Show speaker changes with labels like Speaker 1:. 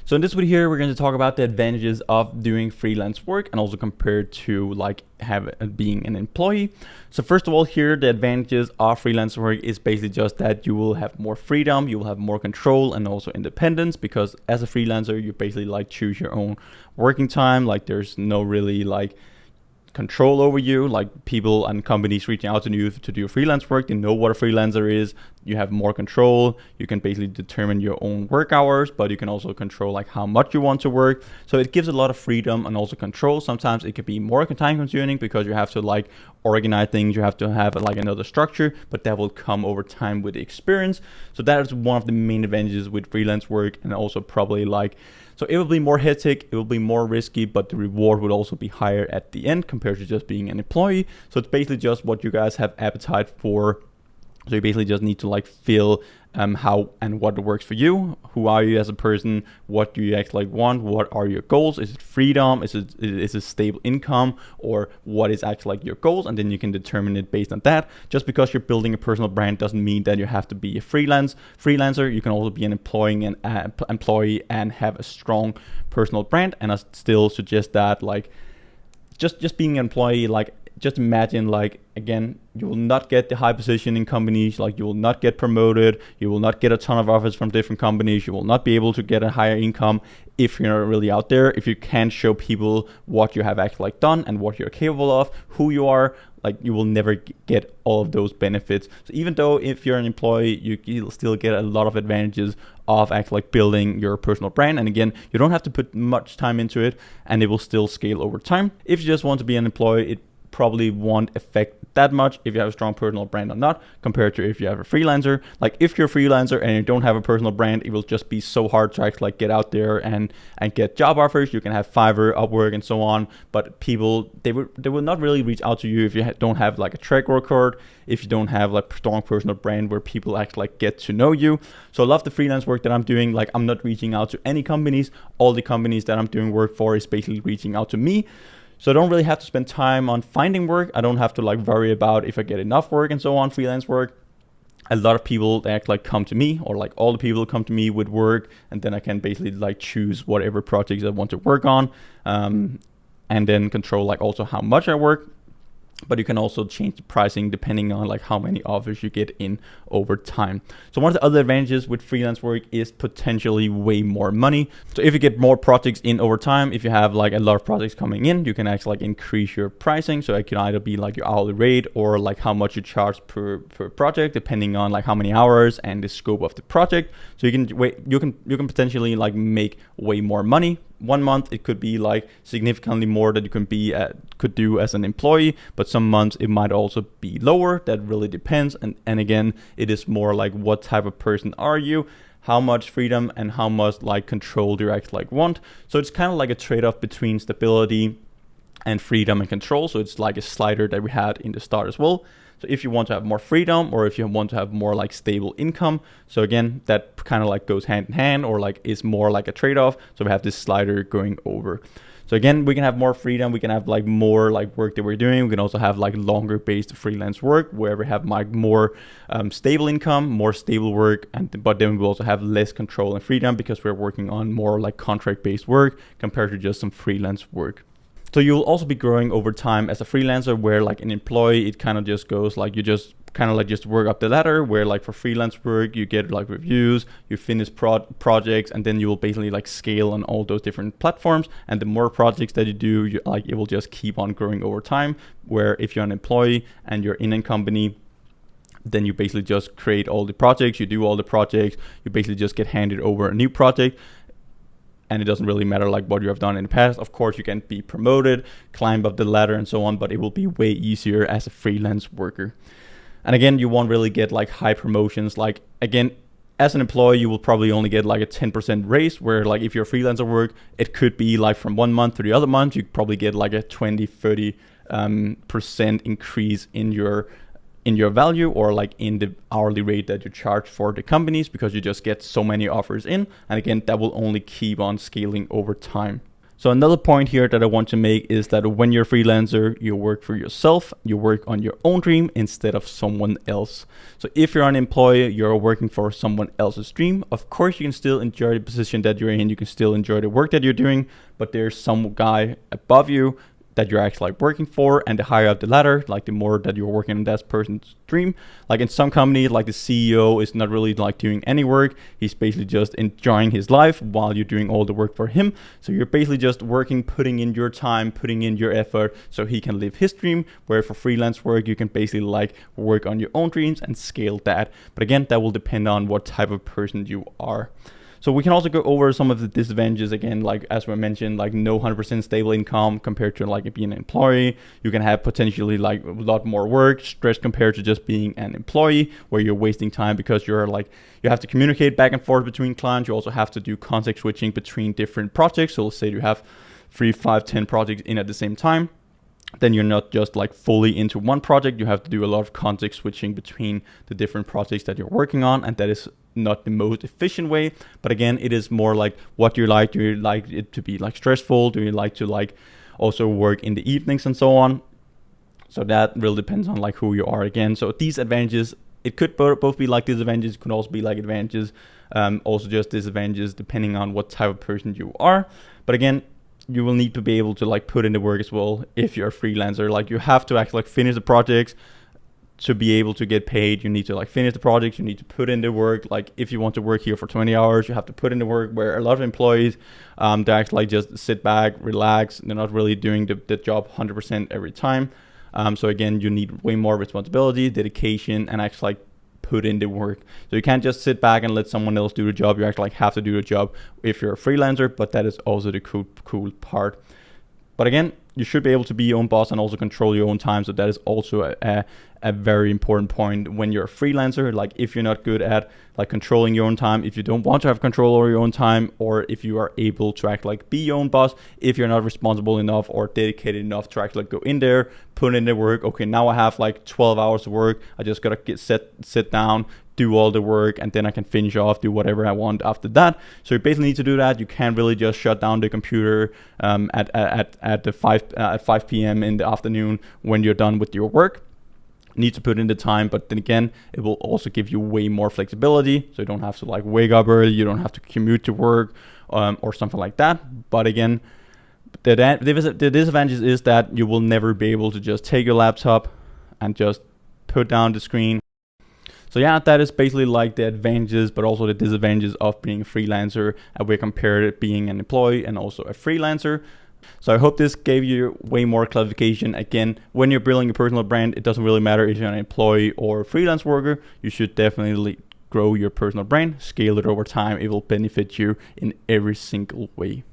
Speaker 1: So in this video here, we're going to talk about the advantages of doing freelance work and also compared to like being an employee. So first of all, here the advantages of freelance work is basically just that you will have more freedom, you will have more control and also independence, because as a freelancer, you basically like choose your own working time. Like there's no really like control over you, like people and companies reaching out to you to do freelance work, they know what a freelancer is. You have more control, you can basically determine your own work hours, but you can also control like how much you want to work. So it gives a lot of freedom and also control. Sometimes it can be more time consuming because you have to like organize things, you have to have like another structure, but that will come over time with the experience. So that is one of the main advantages with freelance work. And also probably like, so it will be more hectic, it will be more risky, but the reward would also be higher at the end compared to just being an employee. So it's basically just what you guys have appetite for. So you basically just need to like feel how and what works for you. Who are you as a person? What do you actually want? What are your goals? Is it freedom? Is it stable income? Or what is actually like your goals? And then you can determine it based on that. Just because you're building a personal brand doesn't mean that you have to be a freelancer. You can also be an employee and have a strong personal brand. And I still suggest that like just being an employee, like just imagine like, again, you will not get the high position in companies, like you will not get promoted, you will not get a ton of offers from different companies, you will not be able to get a higher income if you're not really out there, if you can't show people what you have actually like done and what you're capable of, who you are. Like you will never get all of those benefits. So even though if you're an employee, you'll still get a lot of advantages of actually like building your personal brand. And again, you don't have to put much time into it and it will still scale over time. If you just want to be an employee, it probably won't affect that much if you have a strong personal brand or not, compared to if you have a freelancer. Like if you're a freelancer and you don't have a personal brand, it will just be so hard to actually like get out there and get job offers. You can have Fiverr, Upwork and so on, but people, they will not really reach out to you if you don't have like a track record, if you don't have like strong personal brand where people actually like get to know you. So I love the freelance work that I'm doing. Like I'm not reaching out to any companies. All the companies that I'm doing work for is basically reaching out to me. So I don't really have to spend time on finding work. I don't have to like worry about if I get enough work and so on, freelance work. A lot of people act like come to me, or like all the people come to me with work, and then I can basically like choose whatever projects I want to work on, and then control like also how much I work. But you can also change the pricing depending on like how many offers you get in over time. So one of the other advantages with freelance work is potentially way more money. So if you get more projects in over time, if you have like a lot of projects coming in, you can actually like increase your pricing. So it can either be like your hourly rate or like how much you charge per project, depending on like how many hours and the scope of the project. So you can potentially like make way more money. 1 month it could be like significantly more that you could do as an employee, but some months it might also be lower. That really depends. And again, it is more like what type of person are you, how much freedom and how much like control do you actually like want. So it's kind of like a trade-off between stability and freedom and control. So it's like a slider that we had in the start as well. So if you want to have more freedom, or if you want to have more like stable income, so again, that kind of like goes hand in hand, or like is more like a trade-off. So we have this slider going over. So again, we can have more freedom, we can have like more like work that we're doing. We can also have like longer based freelance work where we have like more stable income, more stable work, but then we also have less control and freedom because we're working on more like contract based work compared to just some freelance work. So you'll also be growing over time as a freelancer, where like an employee, it kind of just goes like you just kind of like just work up the ladder, where like for freelance work, you get like reviews, you finish projects, and then you will basically like scale on all those different platforms. And the more projects that you do, it will just keep on growing over time, where if you're an employee and you're in a company, then you basically just create all the projects, you do all the projects, you basically just get handed over a new project. And it doesn't really matter like what you have done in the past. Of course, you can be promoted, climb up the ladder and so on, but it will be way easier as a freelance worker. And again, you won't really get like high promotions. Like again, as an employee, you will probably only get like a 10% raise, where like if you're freelancer work, it could be like from 1 month to the other month, you probably get like a 20-30% increase in your value, or like in the hourly rate that you charge for the companies, because you just get so many offers in. And again, that will only keep on scaling over time. So another point here that I want to make is that when you're a freelancer, you work for yourself, you work on your own dream instead of someone else. So if you're an employee, you're working for someone else's dream. Of course, you can still enjoy the position that you're in, you can still enjoy the work that you're doing, but there's some guy above you that you're actually like working for, and the higher up the ladder, like the more that you're working on that person's dream. Like in some companies, like the CEO is not really like doing any work, he's basically just enjoying his life while you're doing all the work for him. So you're basically just working, putting in your time, putting in your effort so he can live his dream. Where for freelance work, you can basically like work on your own dreams and scale that. But again, that will depend on what type of person you are. So we can also go over some of the disadvantages again, like as we mentioned, like no 100% stable income compared to like being an employee. You can have potentially like a lot more work, stress compared to just being an employee, where you're wasting time because you're like, you have to communicate back and forth between clients. You also have to do context switching between different projects. So let's say you have 3, 5, 10 projects in at the same time. Then you're not just like fully into one project. You have to do a lot of context switching between the different projects that you're working on, and that is not the most efficient way. But again, it is more like what you like. Do you like it to be like stressful? Do you like to like also work in the evenings and so on? So that really depends on like who you are again. So these advantages, it could both be like disadvantages, could also be like advantages, also just disadvantages depending on what type of person you are. But again, you will need to be able to like put in the work as well if you're a freelancer. Like you have to actually like finish the projects to be able to get paid. You need to like finish the projects, you need to put in the work. Like if you want to work here for 20 hours, you have to put in the work, where a lot of employees, they actually like just sit back, relax. They're not really doing the job 100% every time. So again, you need way more responsibility, dedication, and actually like put in the work. So you can't just sit back and let someone else do the job. You actually like have to do the job if you're a freelancer, but that is also the cool part. But again, you should be able to be your own boss and also control your own time. So that is also a very important point when you're a freelancer. Like if you're not good at like controlling your own time, if you don't want to have control over your own time, or if you are able to act like be your own boss, if you're not responsible enough or dedicated enough to actually like go in there, put in the work. Okay, now I have like 12 hours of work. I just gotta sit down, do all the work, and then I can finish off, do whatever I want after that. So you basically need to do that. You can't really just shut down the computer at 5 p.m. in the afternoon when you're done with your work. You need to put in the time, but then again, it will also give you way more flexibility. So you don't have to like wake up early, you don't have to commute to work or something like that. But again, the disadvantage is that you will never be able to just take your laptop and just put down the screen. So yeah, that is basically like the advantages, but also the disadvantages of being a freelancer, and we compared it being an employee and also a freelancer. So I hope this gave you way more clarification. Again, when you're building a personal brand, it doesn't really matter if you're an employee or a freelance worker. You should definitely grow your personal brand, scale it over time. It will benefit you in every single way.